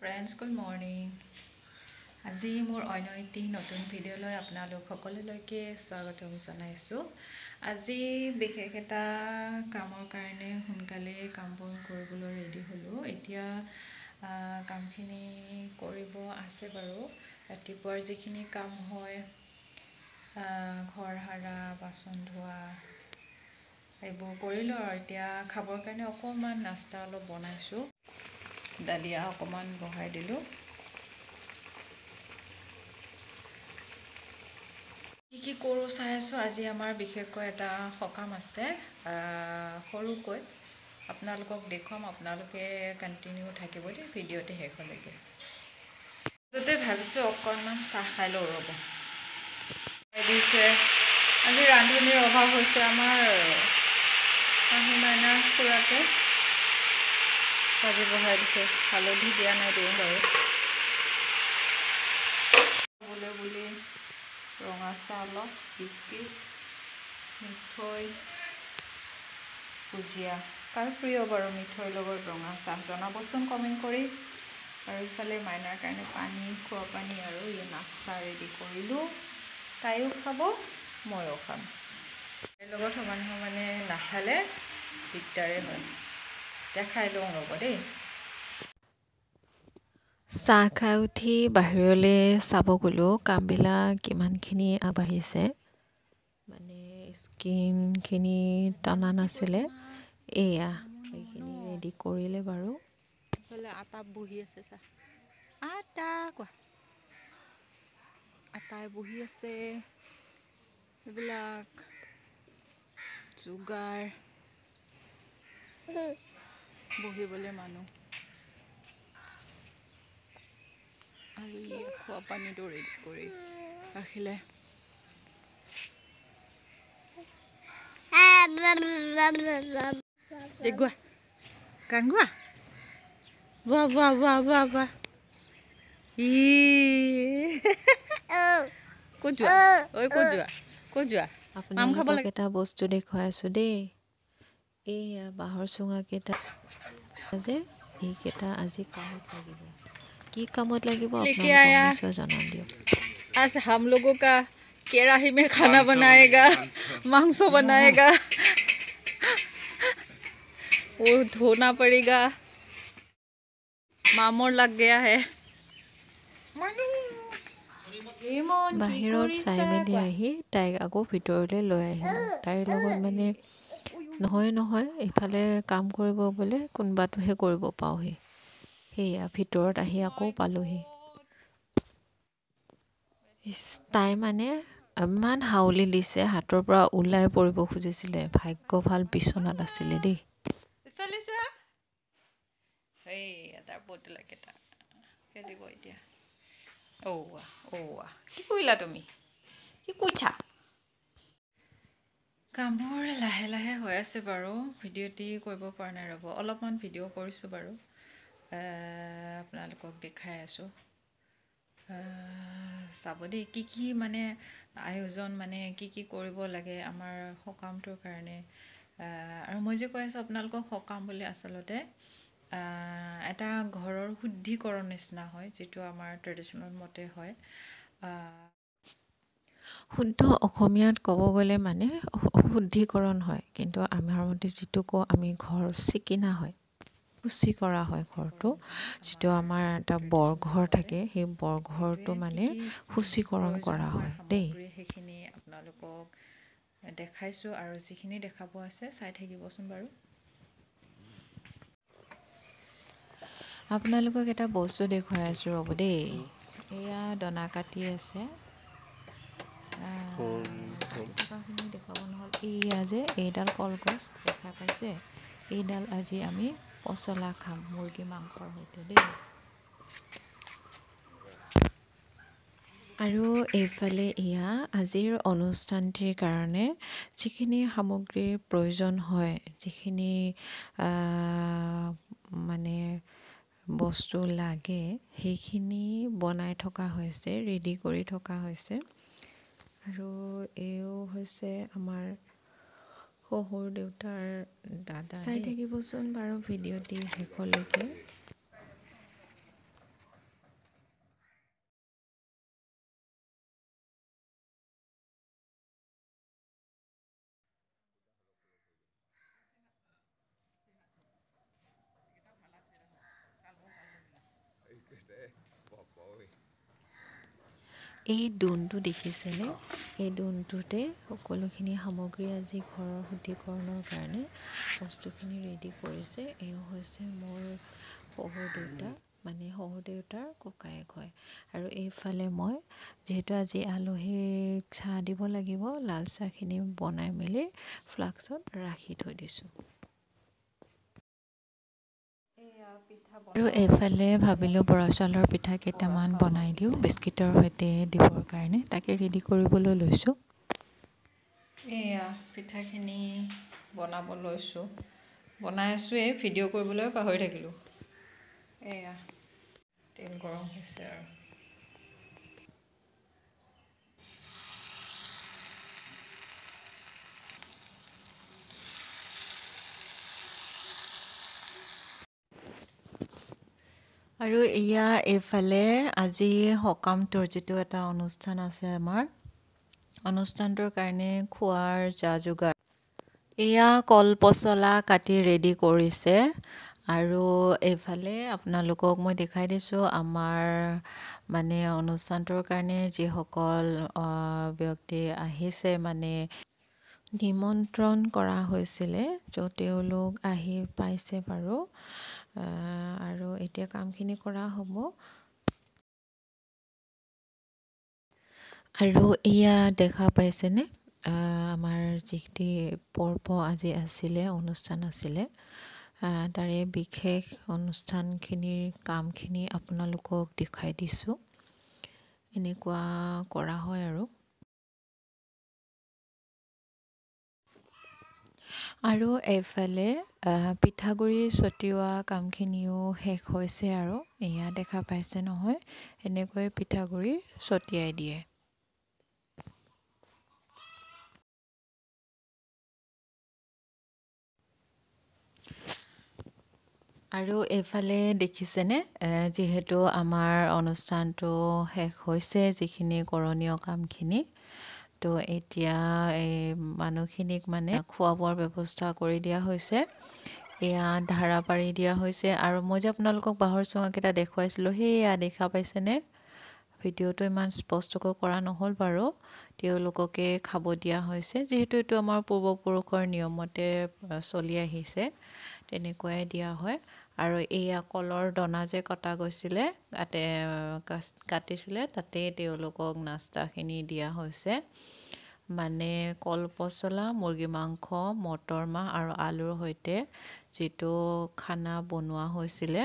Friends, good morning. আজি মোৰ অন্য এটি নতুন ভিডিঅ'লৈ আপোনালোক সকলোলৈকে স্বাগতম জনাইছোঁ। আজি বিশেষ এটা কামৰ কাৰণে সোনকালে কামবোৰ কৰিবলৈ ৰেডি হ'লোঁ। এতিয়া কামখিনি কৰিব আছে বাৰু। ৰাতিপুৱাৰ যিখিনি কাম হয়, ঘৰ সাৰা, বাচন ধোৱা, এইবোৰ কৰিলোঁ আৰু এতিয়া খাবৰ কাৰণে অকণমান নাস্তা অলপ বনাইছোঁ। ডালিয়া অকণমান বহাই দিলোঁ। কি কৰোঁ চাই আছোঁ। আজি আমাৰ বিশেষকৈ এটা সকাম আছে, সৰুকৈ আপোনালোকক দেখুৱাম। আপোনালোকে কণ্টিনিউ থাকিব দেই ভিডিঅ'তে শেষলৈকে। তাতে ভাবিছোঁ অকণমান চাহ খাই লওঁ ৰ'ব। দিছে আজি ৰান্ধনিৰ অভাৱ হৈছে আমাৰ শাহু মাইনাৰ খুৰাকে ভাজি বহাই দিছে। হালধি দিয়া নাই, দিওঁ বাৰু। বুলি ৰঙা চাহ অলপ, বিস্কিট, মিঠৈ, ভুজিয়া। কাৰ প্ৰিয় বাৰু মিঠৈৰ লগত ৰঙা চাহ, জনাবচোন কমেণ্ট কৰি। আৰু ইফালে মাইনাৰ কাৰণে পানী, খোৱা পানী আৰু এই নাস্তা ৰেডি কৰিলোঁ। তাইও খাব, ময়ো খাম। তাইৰ লগত সমানে নাখালে দিগদাৰে হয়। এতিয়া খাই লওঁ ৰ'ব দেই। চাহ খাই উঠি বাহিৰলৈ চাব গ'লোঁ কামবিলাক কিমানখিনি আগবাঢ়িছে। মানে স্কিনখিনি টানা নাছিলে, এয়া এইখিনি ৰেডি কৰিলে বাৰু। এইফালে আটা বহি আছে, চা আটা কোৱা, আটাই বহি আছে। এইবিলাক যোগাৰ, বহিবলৈ মানুহ আৰু এই খোৱা পানীটো ৰেডি কৰি ৰাখিলে। গোৱা গান গোৱা, বোৱা বোৱা বোৱা বোৱা বোৱা। ক'ত যোৱা, ঐ ক'ত যোৱা, ক'ত যোৱা? আপোনালোকক এটা বস্তু দেখুৱাই আছোঁ দেই। এইয়া বাঁহৰ চুঙাকেইটা যে, এইকেইটা আজি কামত লাগিব। কি কামত লাগিব আপোনালোকক নিশ্চয় জনাম দিয়ক। आज हम लोगों का केराही में खाना बनाएगा, मांस बनाएगा। वो धोना पड़ेगा। मामोर लग गया है। বাহিৰত চাই মেলি আহি তাইক আকৌ ভিতৰলৈ লৈ আহিলোঁ। তাইৰ লগত মানে নহয় ইফালে কাম কৰিব গ'লে কোনোবাটোহে কৰিব পাওঁহি। সেয়া ভিতৰত আহি আকৌ পালোহি। তাই মানে ইমান হাউলি দিছে, হাতৰ পৰা ওলাই পৰিব খুজিছিলে। ভাগ্য ভাল বিচনাত আছিলে দেই। এই তাৰ বটলাকেইটা খেলিব এতিয়া। কি কৰিলা তুমি? কি কৰিছা? কামবোৰ লাহে লাহে হৈ আছে বাৰু। ভিডিঅ'টি কৰিব পৰা নাই ৰ'ব। অলপমান ভিডিঅ' কৰিছোঁ বাৰু, আপোনালোকক দেখাই আছোঁ। চাব দেই কি কি মানে আয়োজন, মানে কি কি কৰিব লাগে আমাৰ সকামটোৰ কাৰণে। আৰু মই যে কৈ আছোঁ আপোনালোকক সকাম বুলি, আচলতে এটা ঘৰৰ শুদ্ধিকৰণ নিচিনা হয়, যিটো আমাৰ ট্ৰেডিশ্যনেল মতে হয়। শুদ্ধ অসমীয়াত ক'ব গ'লে মানে শুদ্ধিকৰণ হয়, কিন্তু আমাৰ মতে যিটো কওঁ আমি ঘৰ চিকিনা হয়, শুচি কৰা হয় ঘৰটো। যিটো আমাৰ এটা বৰঘৰ থাকে, সেই বৰঘৰটো মানে শুচিকৰণ কৰা হয় দেই। সেইখিনি আপোনালোকক দেখাইছোঁ আৰু যিখিনি দেখাব আছে চাই থাকিবচোন বাৰু। আপোনালোকক এটা বস্তু দেখুৱাই আছোঁ ৰ'ব দেই। এয়া দনা কাটি আছে। থকাখিনি দেখুৱাব নহ'ল। এয়া যে এইডাল কলগছ দেখা পাইছে, এইডাল আজি আমি পচলা খাম মুৰ্গী মাংসৰ সৈতে দেই। আৰু এইফালে এয়া আজিৰ অনুষ্ঠানটিৰ কাৰণে যিখিনি সামগ্ৰীৰ প্ৰয়োজন হয়, যিখিনি মানে বস্তু লাগে, সেইখিনি বনাই থকা হৈছে, ৰেডি কৰি থকা হৈছে। আৰু এও হৈছে আমাৰ শহুৰ দেউতাৰ দাদা। চাই থাকিবচোন বাৰু ভিডিঅ'টি শেষলৈকে। এই দোনটো দেখিছেনে? এই দোনটোতে সকলোখিনি সামগ্ৰী আজি ঘৰৰ শুদ্ধিকৰণৰ কাৰণে বস্তুখিনি ৰেডি কৰিছে। এওঁ হৈছে মোৰ শহুৰ দেউতা, মানে শহুৰ দেউতাৰ ককায়েক হয়। আৰু এইফালে মই যিহেতু আজি আলহীক চাহ দিব লাগিব, লাল চাহখিনি বনাই মেলি ফ্লাস্কত ৰাখি থৈ দিছোঁ। আৰু এইফালে ভাবিলোঁ বৰা চাউলৰ পিঠা কেইটামান বনাই দিওঁ বিস্কিটৰ সৈতে দিবৰ কাৰণে, তাকে ৰেডি কৰিবলৈ লৈছোঁ। এয়া পিঠাখিনি বনাব লৈছোঁ, বনাই আছোঁৱেই, ভিডিঅ' কৰিবলৈ পাহৰি থাকিলোঁ। এয়া তেল গৰম হৈছে আৰু এয়া এইফালে আজি সকামটোৰ যিটো এটা অনুষ্ঠান আছে আমাৰ, অনুষ্ঠানটোৰ কাৰণে খোৱাৰ যা যোগাৰ। এয়া কল পচলা কাটি ৰেডি কৰিছে। আৰু এইফালে আপোনালোকক মই দেখাই দিছোঁ আমাৰ মানে অনুষ্ঠানটোৰ কাৰণে যিসকল ব্যক্তি আহিছে, মানে নিমন্ত্ৰণ কৰা হৈছিলে, তেওঁলোক আহি পাইছে বাৰু। আৰু এতিয়া কামখিনি কৰা হ'ব। আৰু এয়া দেখা পাইছেনে, আমাৰ যিখিনি পৰ্ব আজি আছিলে, অনুষ্ঠান আছিলে, তাৰে বিশেষ অনুষ্ঠানখিনিৰ কামখিনি আপোনালোকক দেখাই দিছোঁ। এনেকুৱা কৰা হয় আৰু এইফালে পিঠাগুড়ি ছটিওৱা কামখিনিও শেষ হৈছে। আৰু এয়া দেখা পাইছে নহয়, এনেকৈ পিঠাগুড়ি ছটিয়াই দিয়ে। আৰু এইফালে দেখিছেনে, যিহেতু আমাৰ অনুষ্ঠানটো শেষ হৈছে, যিখিনি কৰণীয় কামখিনি, তো এতিয়া এই মানুহখিনিক মানে খোৱা বোৱাৰ ব্যৱস্থা কৰি দিয়া হৈছে। এয়া ধাৰা পাৰি দিয়া হৈছে। আৰু মই যে আপোনালোকক বাঁহৰ চুঙাকেইটা দেখুৱাইছিলোঁ, সেয়া দেখা পাইছেনে? ভিডিঅ'টো ইমান স্পষ্টকৈ কৰা নহ'ল বাৰু। তেওঁলোককে খাব দিয়া হৈছে, যিহেতু এইটো আমাৰ পূৰ্বপুৰুষৰ নিয়মতে চলি আহিছে, তেনেকুৱাই দিয়া হয়। আৰু এয়া কলৰ দনা যে কটা গৈছিলে, কাটিছিলে, তাতেই তেওঁলোকক নাস্তাখিনি দিয়া হৈছে। মানে কল পচলা, মুৰ্গী মাংস, মটৰ মাহ আৰু আলুৰ সৈতে যিটো খানা বনোৱা হৈছিলে।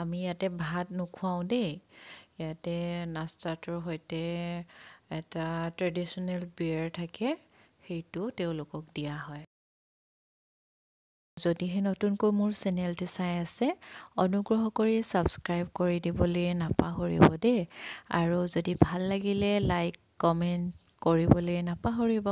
আমি ইয়াতে ভাত নোখোৱাওঁ দেই, ইয়াতে নাস্তাটোৰ সৈতে এটা ট্ৰেডিশ্যনেল বিয়েৰ থাকে, সেইটো তেওঁলোকক দিয়া হয়। যদিহে নতুনকৈ মোৰ চেনেলটি চাই আছে, অনুগ্ৰহ কৰি ছাবস্ক্ৰাইব কৰি দিবলৈ নাপাহৰিব দেই। আৰু যদি ভাল লাগিলে লাইক কমেণ্ট কৰিবলৈ নাপাহৰিব।